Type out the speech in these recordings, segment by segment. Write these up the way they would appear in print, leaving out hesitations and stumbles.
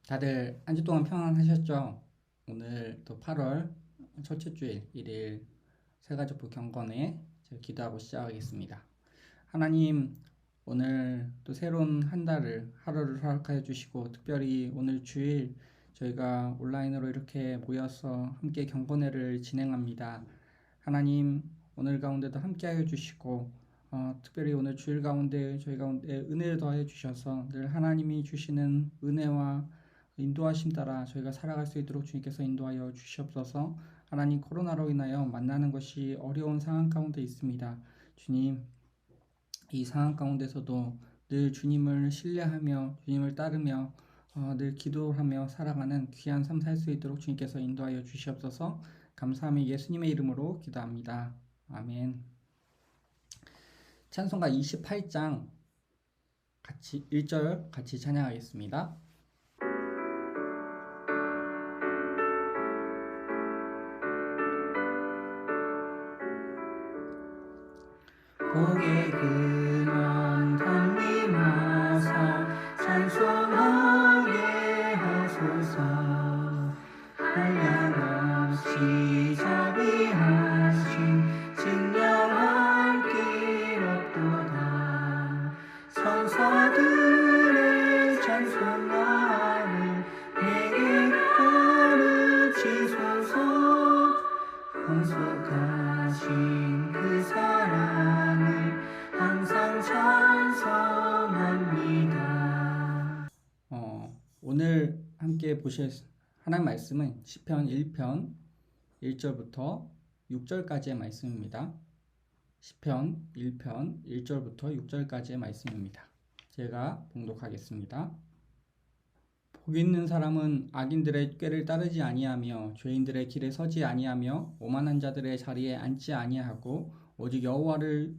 다들 한 주 동안 평안하셨죠? 오늘 또 8월 첫째 주일 일일 새가족부 경건에 제가 기도하고 시작하겠습니다. 하나님, 오늘 또 새로운 한 달을 하루를 허락하여 주시고 특별히 오늘 주일 저희가 온라인으로 이렇게 모여서 함께 경건회를 진행합니다. 하나님, 오늘 가운데도 함께하여 주시고 특별히 오늘 주일 가운데 저희 가운데 은혜를 더하여 주셔서 늘 하나님이 주시는 은혜와 인도하심 따라 저희가 살아갈 수 있도록 주님께서 인도하여 주시옵소서. 하나님, 코로나로 인하여 만나는 것이 어려운 상황 가운데 있습니다. 주님, 이 상황 가운데서도 늘 주님을 신뢰하며 주님을 따르며 늘 기도하며 살아가는 귀한 삶 살 수 있도록 주님께서 인도하여 주시옵소서. 감사하며 예수님의 이름으로 기도합니다. 아멘. 찬송가 28장 같이 1절 같이 찬양하겠습니다. 고개 그만 담임하사 찬송하게 하소서. 한량없이 자비하신 증명할 길 없도다. 천사들의 찬송가를 내게 가르치소서. 성숙하신 그 사랑을 항상 찬송합니다. 오늘 함께 보실 하나님 말씀은 시편 1편 1절부터 6절까지의 말씀입니다. 시편 1편 1절부터 6절까지의 말씀입니다. 제가 봉독하겠습니다. 복 있는 사람은 악인들의 꾀를 따르지 아니하며 죄인들의 길에 서지 아니하며 오만한 자들의 자리에 앉지 아니하고 오직 여호와의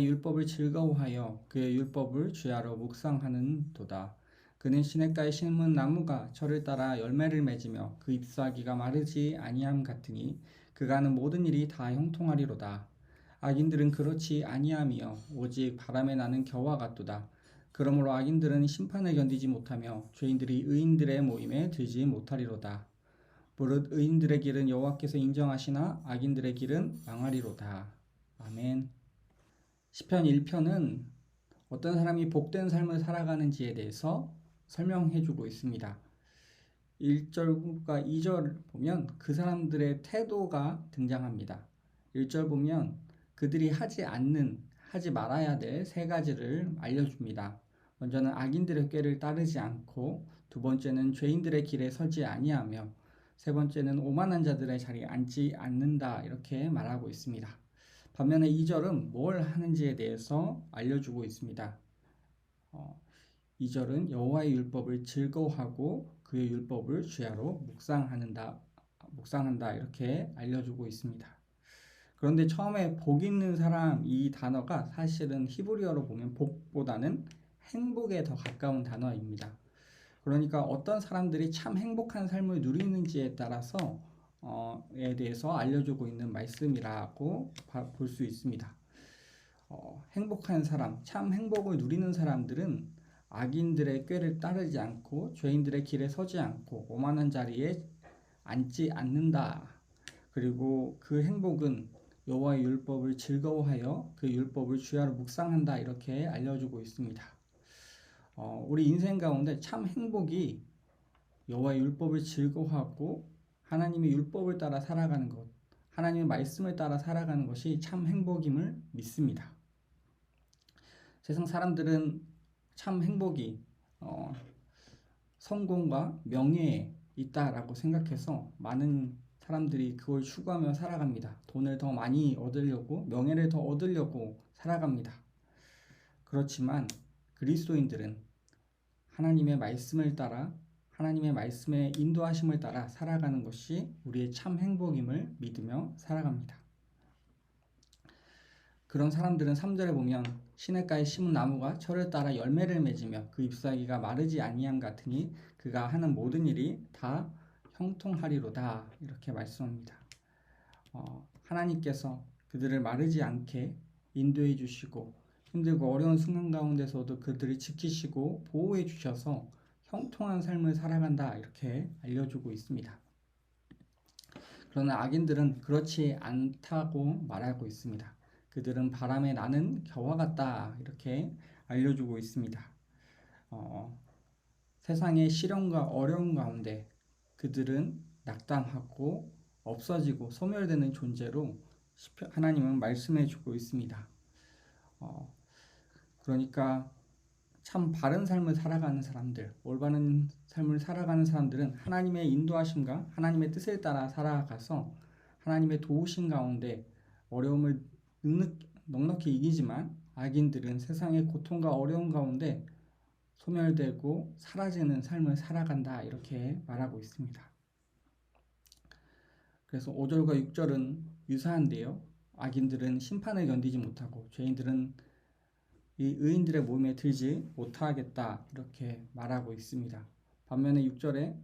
율법을 즐거워하여 그의 율법을 주야로 묵상하는도다. 그는 시냇가에 심은 나무가 철을 따라 열매를 맺으며 그 잎사귀가 마르지 아니함 같으니 그가 하는 모든 일이 다 형통하리로다. 악인들은 그렇지 아니하며 오직 바람에 나는 겨와 같도다. 그러므로 악인들은 심판을 견디지 못하며 죄인들이 의인들의 모임에 들지 못하리로다. 무릇 의인들의 길은 여호와께서 인정하시나 악인들의 길은 망하리로다. 아멘. 시편 1편은 어떤 사람이 복된 삶을 살아가는지에 대해서 설명해주고 있습니다. 1절과 2절 보면 그 사람들의 태도가 등장합니다. 1절 보면 그들이 하지 말아야 될 세 가지를 알려줍니다. 먼저는 악인들의 꾀를 따르지 않고, 두 번째는 죄인들의 길에 서지 아니하며, 세 번째는 오만한 자들의 자리에 앉지 않는다, 이렇게 말하고 있습니다. 반면에 2절은 뭘 하는지에 대해서 알려주고 있습니다. 2절은 여호와의 율법을 즐거워하고 그의 율법을 주야로 묵상한다 이렇게 알려주고 있습니다. 그런데 처음에 복 있는 사람 이 단어가 사실은 히브리어로 보면 복보다는 행복에 더 가까운 단어입니다. 그러니까 어떤 사람들이 참 행복한 삶을 누리는지에 따라서 에 대해서 알려주고 있는 말씀이라고 볼 수 있습니다. 행복한 사람, 참 행복을 누리는 사람들은 악인들의 꾀를 따르지 않고 죄인들의 길에 서지 않고 오만한 자리에 앉지 않는다. 그리고 그 행복은 여호와의 율법을 즐거워하여 그 율법을 주야로 묵상한다, 이렇게 알려주고 있습니다. 우리 인생 가운데 참 행복이 여호와의 율법을 즐거워하고 하나님의 율법을 따라 살아가는 것, 하나님의 말씀을 따라 살아가는 것이 참 행복임을 믿습니다. 세상 사람들은 참 행복이 성공과 명예에 있다라고 생각해서 많은 사람들이 그걸 추구하며 살아갑니다. 돈을 더 많이 얻으려고, 명예를 더 얻으려고 살아갑니다. 그렇지만 그리스도인들은 하나님의 말씀을 따라, 하나님의 말씀의 인도하심을 따라 살아가는 것이 우리의 참 행복임을 믿으며 살아갑니다. 그런 사람들은 3절에 보면 시냇가에 심은 나무가 철을 따라 열매를 맺으며 그 잎사귀가 마르지 아니함 같으니 그가 하는 모든 일이 다 형통하리로다, 이렇게 말씀합니다. 하나님께서 그들을 마르지 않게 인도해 주시고 힘들고 어려운 순간 가운데서도 그들을 지키시고 보호해 주셔서 형통한 삶을 살아간다 이렇게 알려주고 있습니다. 그러나 악인들은 그렇지 않다고 말하고 있습니다. 그들은 바람에 나는 겨와 같다 이렇게 알려주고 있습니다. 세상의 시련과 어려움 가운데 그들은 낙담하고 없어지고 소멸되는 존재로 하나님은 말씀해주고 있습니다. 그러니까 참 바른 삶을 살아가는 사람들, 올바른 삶을 살아가는 사람들은 하나님의 인도하심과 하나님의 뜻에 따라 살아가서 하나님의 도우심 가운데 어려움을 넉넉히 이기지만 악인들은 세상의 고통과 어려움 가운데 소멸되고 사라지는 삶을 살아간다 이렇게 말하고 있습니다. 그래서 5절과 6절은 유사한데요. 악인들은 심판을 견디지 못하고 죄인들은 이 의인들의 몸에 들지 못하겠다 이렇게 말하고 있습니다. 반면에 6절에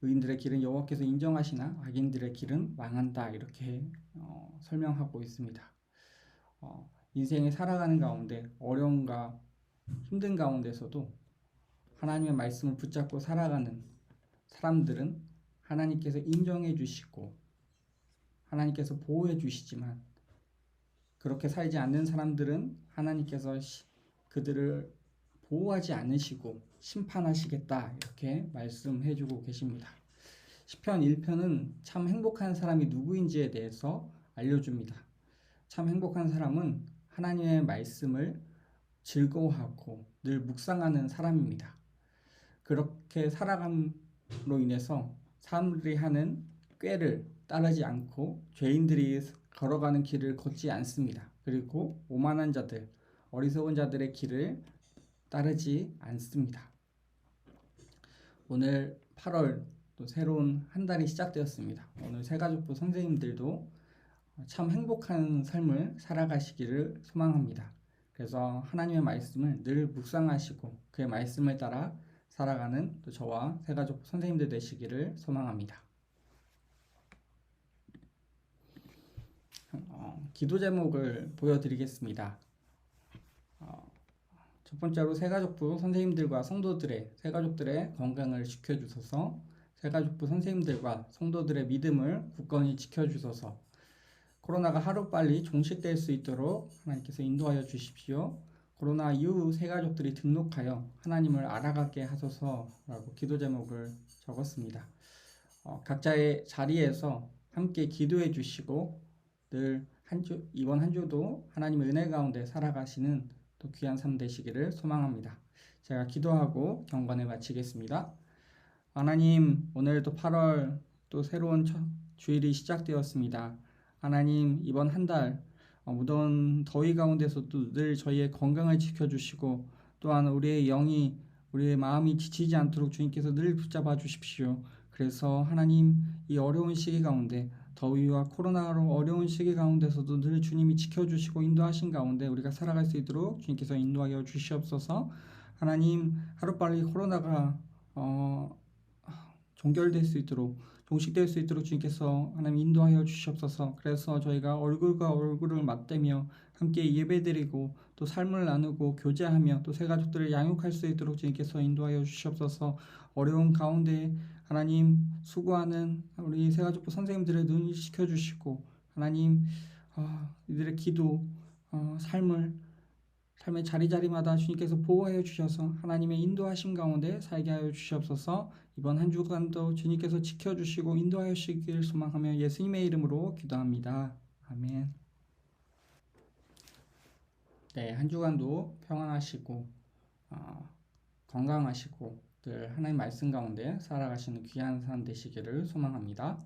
의인들의 길은 여호와께서 인정하시나 악인들의 길은 망한다 이렇게 설명하고 있습니다. 인생에 살아가는 가운데 어려움과 힘든 가운데서도 하나님의 말씀을 붙잡고 살아가는 사람들은 하나님께서 인정해 주시고 하나님께서 보호해 주시지만 그렇게 살지 않는 사람들은 하나님께서 그들을 보호하지 않으시고 심판하시겠다 이렇게 말씀해 주고 계십니다. 시편 1편은 참 행복한 사람이 누구인지에 대해서 알려줍니다. 참 행복한 사람은 하나님의 말씀을 즐거워하고 늘 묵상하는 사람입니다. 그렇게 살아감으로 인해서 사람들이 하는 꾀를 따르지 않고 죄인들이 걸어가는 길을 걷지 않습니다. 그리고 오만한 자들, 어리석은 자들의 길을 따르지 않습니다. 오늘 8월 또 새로운 한 달이 시작되었습니다. 오늘 새가족부 선생님들도 참 행복한 삶을 살아가시기를 소망합니다. 그래서 하나님의 말씀을 늘 묵상하시고 그의 말씀을 따라 살아가는 또 저와 새가족부 선생님들 되시기를 소망합니다. 기도 제목을 보여드리겠습니다. 첫 번째로 새가족부 선생님들과 새가족들의 건강을 지켜주소서, 새가족부 선생님들과 성도들의 믿음을 굳건히 지켜주소서, 코로나가 하루빨리 종식될 수 있도록 하나님께서 인도하여 주십시오. 코로나 이후 새가족들이 등록하여 하나님을 알아가게 하소서라고 기도 제목을 적었습니다. 각자의 자리에서 함께 기도해 주시고 늘 이번 한 주도 하나님의 은혜 가운데 살아가시는 또 귀한 삶 되시기를 소망합니다. 제가 기도하고 경건을 마치겠습니다. 하나님, 오늘도 8월 또 새로운 주일이 시작되었습니다. 하나님, 이번 한 달 무더운 더위 가운데서도 늘 저희의 건강을 지켜주시고 또한 우리의 마음이 지치지 않도록 주님께서 늘 붙잡아 주십시오. 그래서 하나님, 이 어려운 시기 가운데 더위와 코로나로 어려운 시기 가운데서도 늘 주님이 지켜주시고 인도하신 가운데 우리가 살아갈 수 있도록 주님께서 인도하여 주시옵소서. 하나님, 하루빨리 코로나가 종식될 수 있도록 주님께서 하나님 인도하여 주시옵소서. 그래서 저희가 얼굴과 얼굴을 맞대며 함께 예배드리고 또 삶을 나누고 교제하며 또 새가족들을 양육할 수 있도록 주님께서 인도하여 주시옵소서. 어려운 가운데 하나님 수고하는 우리 새가족부 선생님들의 눈을 지켜주시고 하나님 이들의 기도 삶의 자리자리마다 주님께서 보호하여 주셔서 하나님의 인도하심 가운데 살게 하여 주시옵소서. 이번 한 주간도 주님께서 지켜주시고 인도하여 주시길 소망하며 예수님의 이름으로 기도합니다. 아멘. 네, 한 주간도 평안하시고 건강하시고 늘 하나님 말씀 가운데 살아가시는 귀한 삶 되시기를 소망합니다.